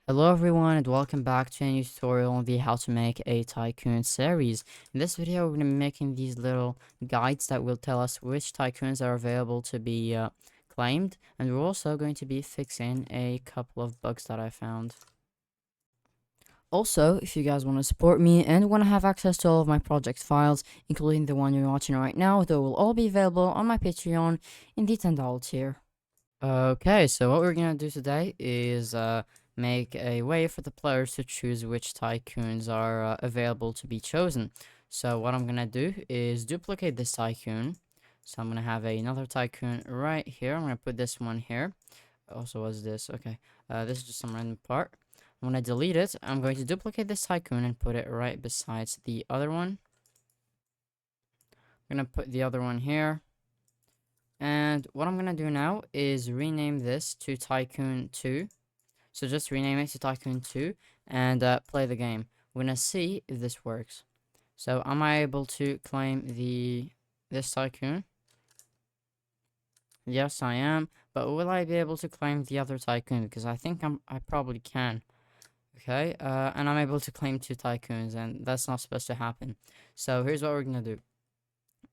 Hello everyone and welcome back to a new tutorial on the how to make a tycoon series. In this video we're going to be making these little guides that will tell us which tycoons are available to be claimed, and we're also going to be fixing a couple of bugs that I found. Also, if you guys want to support me and want to have access to all of my project files, including the one you're watching right now, they will all be available on my Patreon in the $10 tier. Okay, so what we're gonna do today is make a way for the players to choose which tycoons are available to be chosen. So what I'm gonna do is duplicate this tycoon. So I'm gonna have another tycoon right here. I'm gonna put this one here. Also, what's this? Okay, this is just some random part. I'm gonna delete it. I'm going to duplicate this tycoon and put it right besides the other one. I'm gonna put the other one here. And what I'm gonna do now is rename this to Tycoon 2. So just rename it to Tycoon 2 and play the game. We're gonna see if this works. So am I able to claim this Tycoon? Yes, I am. But will I be able to claim the other Tycoon? Because I think I probably can. Okay, and I'm able to claim 2 Tycoons, and that's not supposed to happen. So here's what we're gonna do.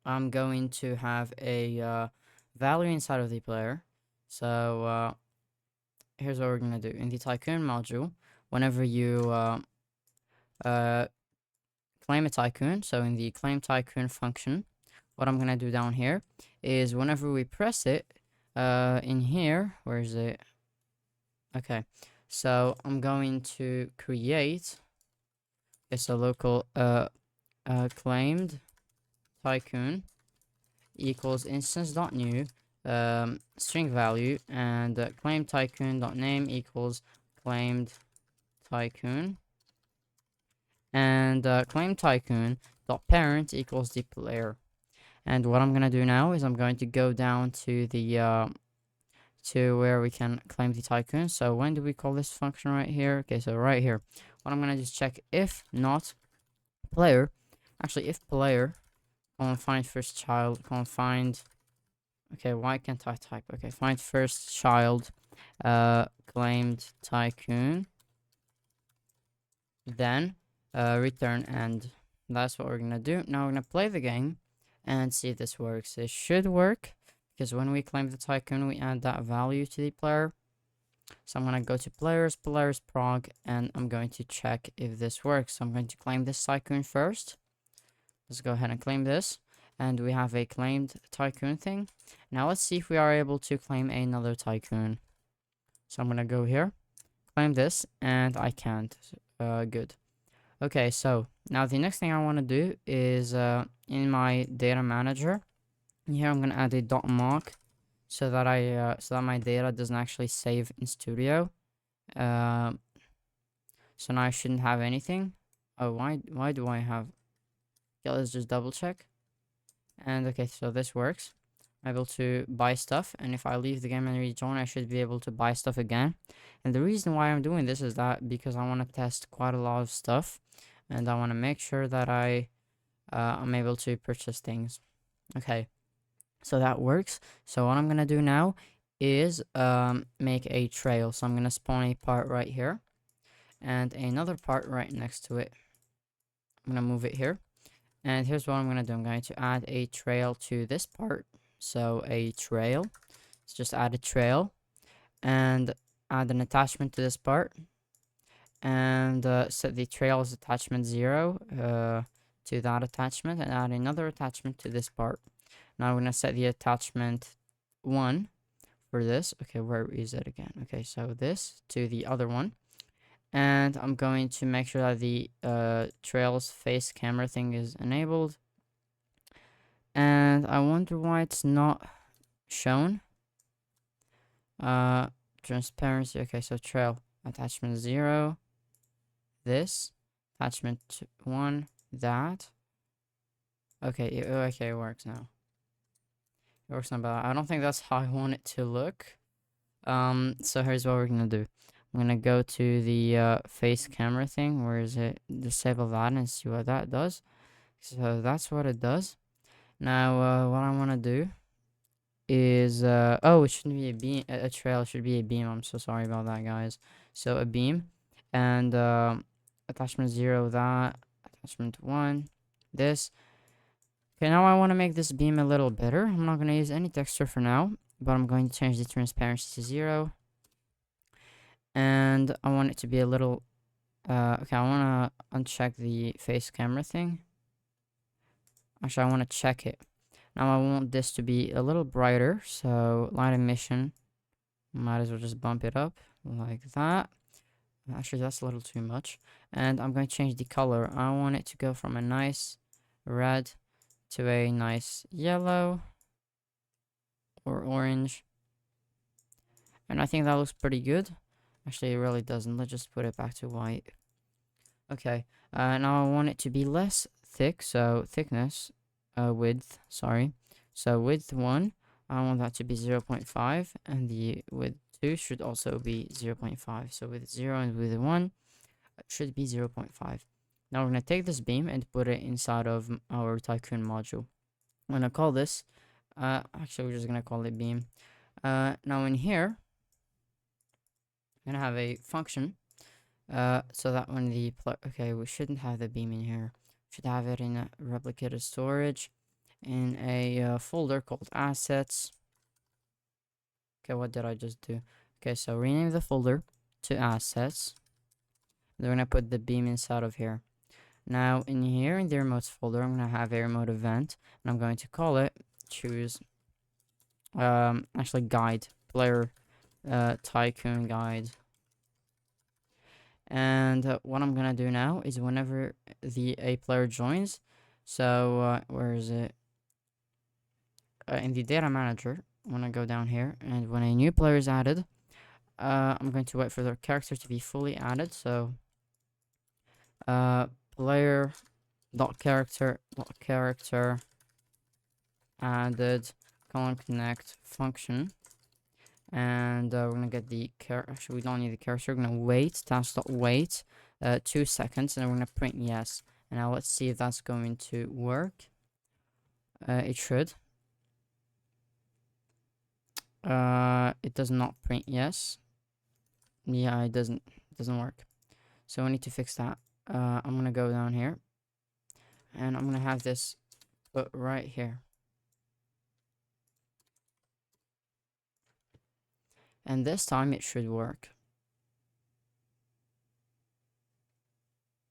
I'm going to have a value inside of the player. So here's what we're gonna do. In the Tycoon module, whenever you uh, claim a Tycoon, so in the claim Tycoon function, what I'm gonna do down here is whenever we press it, in here, where is it? Okay, so I'm going to create a local claimed Tycoon equals instance.new string value, and claim tycoon.name equals claimed tycoon, and claim tycoon.parent equals the player. And what I'm gonna do now is I'm going to go down to the to where we can claim the tycoon. So when do we call this function right here? Okay, so right here. What I'm gonna just check if not player, actually if player, find first child, find. Okay, why can't I type? Okay, find first child, claimed tycoon, then return end. That's what we're gonna do. Now we're gonna play the game and see if this works. It should work because when we claim the tycoon, we add that value to the player. So I'm gonna go to players prog, and I'm going to check if this works. So I'm going to claim this tycoon first. Let's go ahead and claim this. And we have a claimed tycoon thing. Now let's see if we are able to claim another tycoon. So I'm gonna go here, claim this, and I can't. Good. Okay, so now the next thing I want to do is in my data manager. Here I'm gonna add a .mock so that so that my data doesn't actually save in Studio. So now I shouldn't have anything. Oh, why do I have? Yeah, let's just double check. And okay, so this works. I'm able to buy stuff, and if I leave the game and rejoin, I should be able to buy stuff again. And the reason why I'm doing this is that because I want to test quite a lot of stuff, and I want to make sure that I'm able to purchase things. Okay, so that works. So what I'm gonna do now is make a trail. So I'm gonna spawn a part right here, and another part right next to it. I'm gonna move it here. And here's what I'm going to do. I'm going to add a trail to this part. So a trail. Let's just add a trail. And add an attachment to this part. And set the trail as attachment 0 to that attachment. And add another attachment to this part. Now I'm going to set the attachment 1 for this. Okay, where is it again? Okay, so this to the other one. And I'm going to make sure that the trails face camera thing is enabled. And I wonder why it's not shown. Transparency. Okay, so trail attachment 0. This attachment 1. That. Okay, it works now. It works now, but I don't think that's how I want it to look. So here's what we're gonna do. I'm gonna go to the face camera thing. Where is it? Disable that and see what that does. So that's what it does. Now, what I want to do is oh, it shouldn't be a beam. A trail should be a beam. I'm so sorry about that, guys. So a beam. and attachment 0 that, attachment 1 this. Okay, now I want to make this beam a little better. I'm not going to use any texture for now, but I'm going to change the transparency to 0, and I want it to be a little okay, I want to uncheck the face camera thing. Actually, I want to check it. Now I want this to be a little brighter, so light emission, might as well just bump it up like that. Actually, that's a little too much. And I'm going to change the color. I want it to go from a nice red to a nice yellow or orange. And I think that looks pretty good. Actually, it really doesn't. Let's just put it back to white. Okay, now I want it to be less thick, so thickness, width, sorry. So width 1, I want that to be 0.5, and the width 2 should also be 0.5. So width 0 and width 1 should be 0.5. Now we're going to take this beam and put it inside of our Tycoon module. I'm going to call this, actually we're just going to call it beam. Now in here, I'm going to have a function. So that when the okay, we shouldn't have the beam in here. We should have it in a replicated storage in a folder called assets. Okay, what did I just do? Okay, so rename the folder to assets. They're gonna put the beam inside of here. Now in here in the remotes folder, I'm gonna have a remote event, and I'm going to call it choose actually guide player Tycoon guide. And what I'm gonna do now is whenever a player joins, so where is it? In the data manager, I'm gonna go down here, and when a new player is added, I'm going to wait for their character to be fully added. So player dot character added connect function. And we're gonna get the actually we don't need the character. We're gonna wait task.wait 2 seconds, and we're gonna print yes. And now let's see if that's going to work. It should. It does not print yes. Yeah, it doesn't work. So we need to fix that. I'm gonna go down here, and I'm gonna have this put right here. And this time it should work.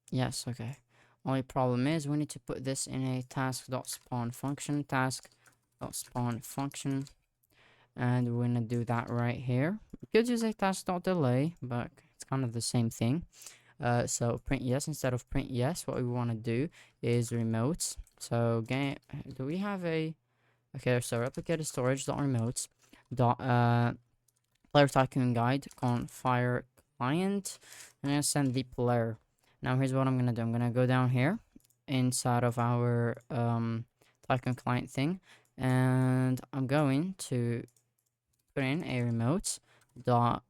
Yes, okay. Only problem is we need to put this in a task.spawn function, task.spawn function. And we're gonna do that right here. We could use a task.delay, but it's kind of the same thing. So print yes instead of print yes, what we want to do is remotes. So game, do we have a, okay, so replicated storage dot remotes dot player Tycoon guide on fire client, and I'm gonna send the player. Now here's what I'm gonna do. I'm gonna go down here inside of our Tycoon client thing, and I'm going to put in a remote dot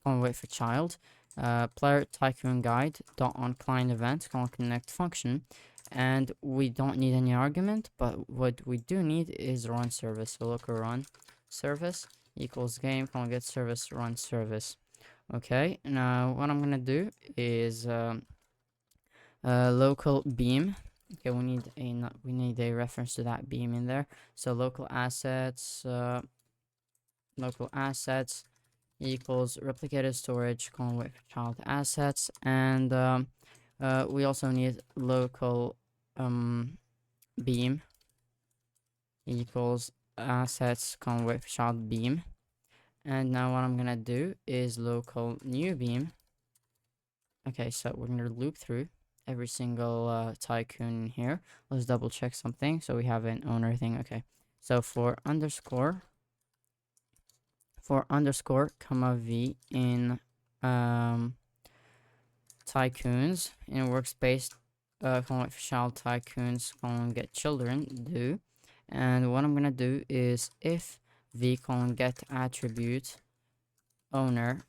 wait for child player Tycoon guide dot on client event connect function, and we don't need any argument, but what we do need is run service. So local run service equals game get service run service. Okay, now what I'm gonna do is local beam. Okay, we need a reference to that beam in there. So local assets equals replicated storage with child assets, and we also need local beam equals assets with child beam. And now what I'm gonna do is local new beam. Okay, so we're gonna loop through every single Tycoon here. Let's double check something. So we have an owner thing. Okay, so for underscore comma v in Tycoons in workspace shall Tycoons get children do. And what I'm gonna do is if v get attribute owner.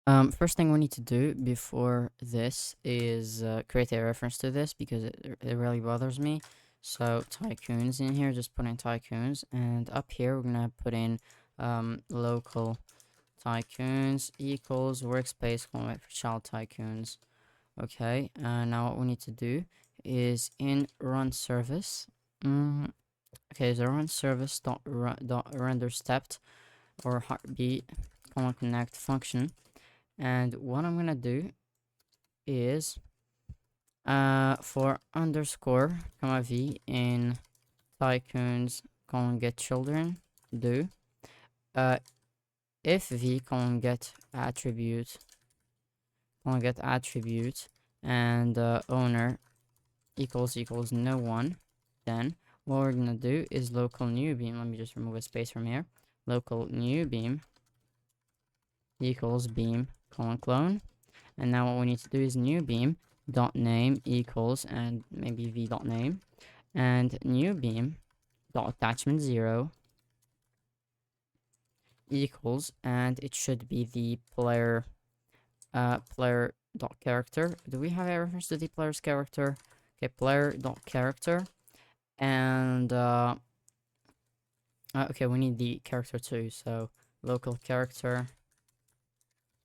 First thing we need to do before this is create a reference to this, because it really bothers me. So Tycoons in here, just put in Tycoons, and up here we're gonna put in local tycoons equals workspace colon for child tycoons. Okay, now what we need to do is in run service. Okay, the run service dot render stepped or heartbeat colon connect function, and what I'm gonna do is for underscore comma v in tycoons colon get children do if v colon get attribute and owner equals no one, then what we're gonna do is local new beam. Let me just remove a space from here. Local new beam equals beam colon clone, and now what we need to do is new beam dot name equals and maybe v dot name and new beam dot attachment 0 equals, and it should be the player player dot character. Do we have a reference to the player's character? Okay, player dot character, and okay, we need the character too, so local character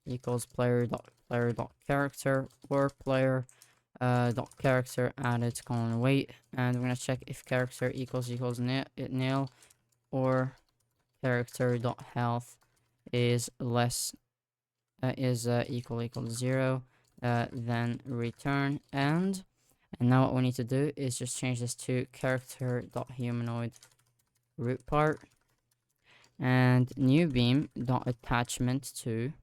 equals player dot character or player dot character added colon weight, and we're gonna check if character equals nil or character dot health is less equal 0, then return end. And now what we need to do is just change this to character dot humanoid root part and new beam dot attachment to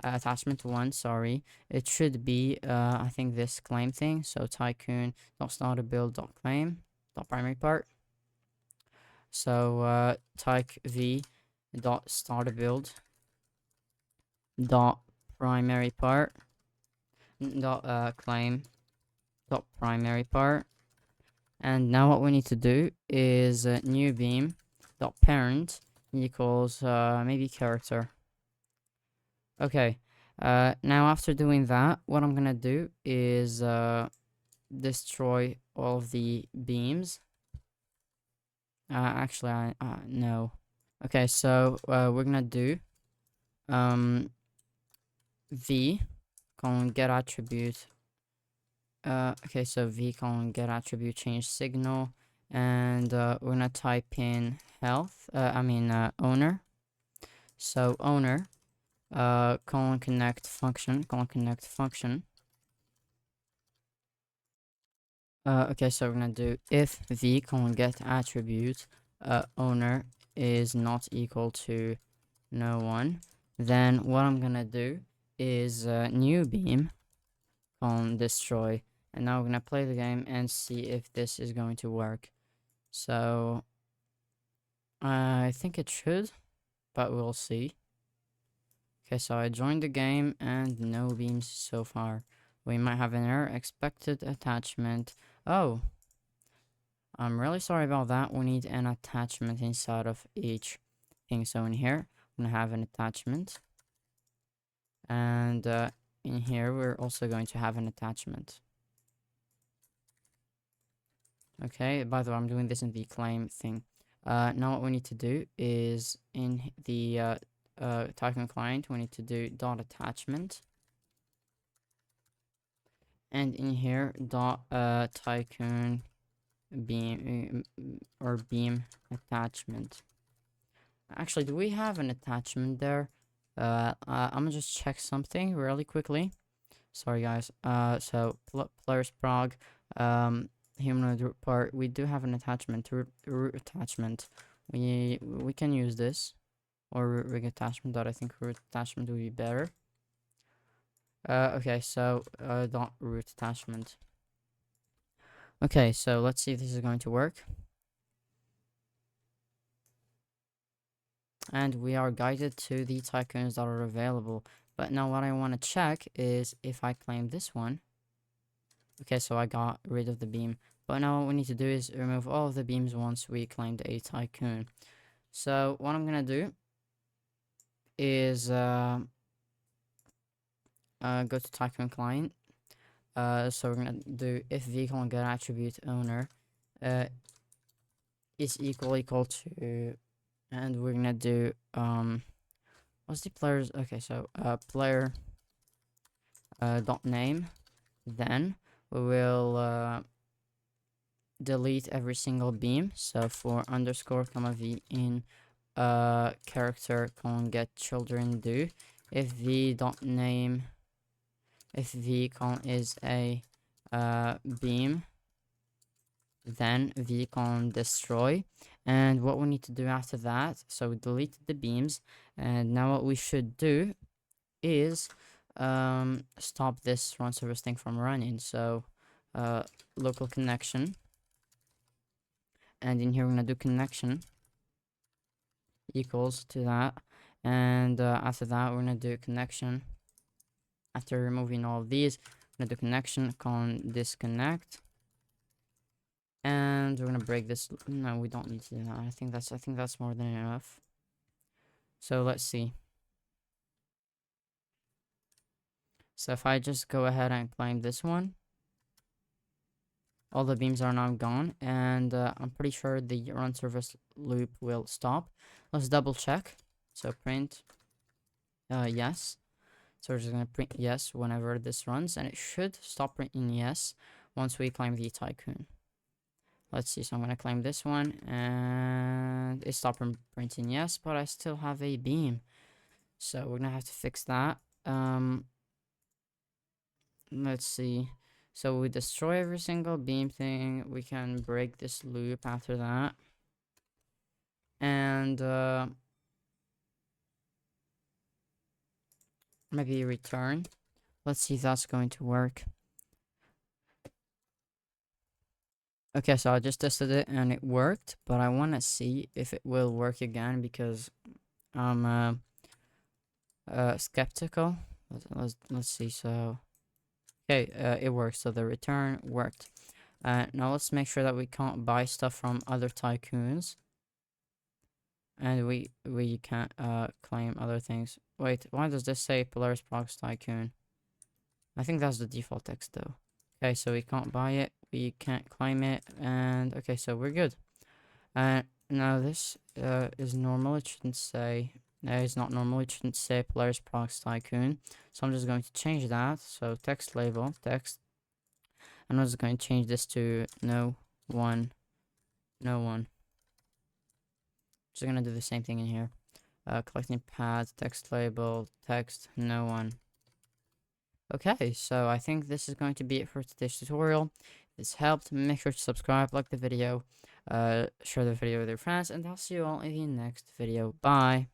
attachment 1, sorry, it should be I think this claim thing, so tycoon dot starter build dot claim dot primary part, so tyke v dot starter build dot primary part dot claim dot primary part. And now what we need to do is new beam dot parent equals maybe character. Okay, now after doing that, what I'm gonna do is destroy all of the beams. Actually, no. Okay, so we're gonna do v colon get attribute. Okay, so v colon get attribute change signal, and we're gonna type in health. Owner. So owner colon connect function. Okay, so we're gonna do if v colon get attribute owner is not equal to no one, then what I'm gonna do is new beam colon destroy, and now we're gonna play the game and see if this is going to work. So I think it should, but we'll see. Okay, so I joined the game and no beams so far. We might have an error, expected attachment. Oh, I'm really sorry about that. We need an attachment inside of each thing. So in here, I'm gonna have an attachment, and in here we're also going to have an attachment. Okay, by the way, I'm doing this in the claim thing. Now what we need to do is in the Tycoon client, we need to do dot attachment, and in here dot Tycoon beam or beam attachment. Actually, do we have an attachment there? I'm gonna just check something really quickly. Sorry guys. So players prog humanoid root part, we do have an attachment, root attachment. We can use this, or root rig attachment, but I think root attachment would be better. Okay, so dot root attachment. Okay, so let's see if this is going to work. And we are guided to the tycoons that are available. But now what I want to check is if I claim this one. Okay, so I got rid of the beam. But now what we need to do is remove all of the beams once we claimed a tycoon. So what I'm gonna do is go to tycoon client. So we're gonna do if vehicle get attribute owner is equal to, and we're gonna do what's the player's, okay, so player dot name. Then we will delete every single beam. So for underscore comma v in character colon get children do, if v dot name, if v colon is a beam, then v colon destroy. And what we need to do after that, so we deleted the beams, and now what we should do is stop this run service thing from running. So local connection, and in here we're gonna do connection equals to that, and after that we're gonna do connection. After removing all of these, we're gonna do connection colon disconnect, and we're gonna break this. No, we don't need to do that. I think that's more than enough. So let's see. So if I just go ahead and claim this one, all the beams are now gone, and I'm pretty sure the run service loop will stop. Let's double check. So print yes. So we're just gonna print yes whenever this runs, and it should stop printing yes once we claim the Tycoon. Let's see. So I'm gonna claim this one, and it stopped printing yes, but I still have a beam. So we're gonna have to fix that. Let's see. So we destroy every single beam thing. We can break this loop after that. And maybe return. Let's see if that's going to work. Okay, so I just tested it and it worked, but I want to see if it will work again because I'm skeptical. Let's see. So okay, it works. So the return worked. Now let's make sure that we can't buy stuff from other tycoons, and we can't claim other things. Wait, why does this say Polaris Prox Tycoon? I think that's the default text though. Okay, so we can't buy it, we can't claim it, and okay, so we're good. Now this is normal. It shouldn't say. It's not normal. It shouldn't say Polaris Prox Tycoon. So I'm just going to change that. So text label text. I'm just going to change this to no one. Just gonna do the same thing in here. Collecting paths, text label, text, no one. Okay, so I think this is going to be it for today's tutorial. If this helped, make sure to subscribe, like the video, share the video with your friends, and I'll see you all in the next video. Bye!